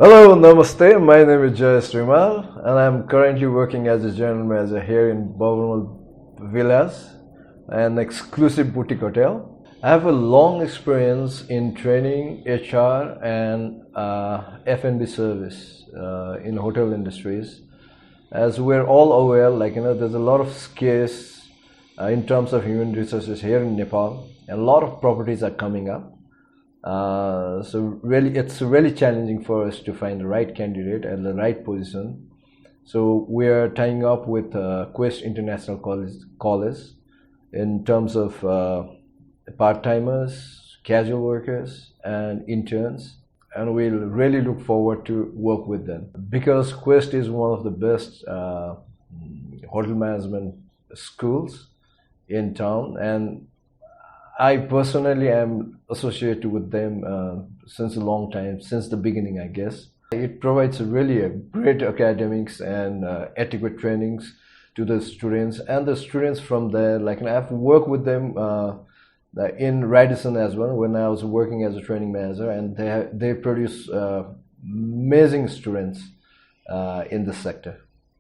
Hello, Namaste. My name is Jay Srimal, and I'm currently working as a general manager here in Mahal Vilas, an exclusive boutique hotel. I have a long experience in training, HR, and F&B service in hotel industries. As we're all aware, there's a lot of scarce in terms of human resources here in Nepal, and a lot of properties are coming up. So really, it's really challenging for us to find the right candidate at the right position. So we are tying up with Quest International College in terms of part-timers, casual workers, and interns, and we'll really look forward to work with them because Quest is one of the best hotel management schools in town, and I personally am associated with them since a long time, since the beginning, I guess. It provides really a great academics and adequate trainings to the students, and the students from there, I've worked with them in Radisson as well when I was working as a training manager, and they produce amazing students in this sector.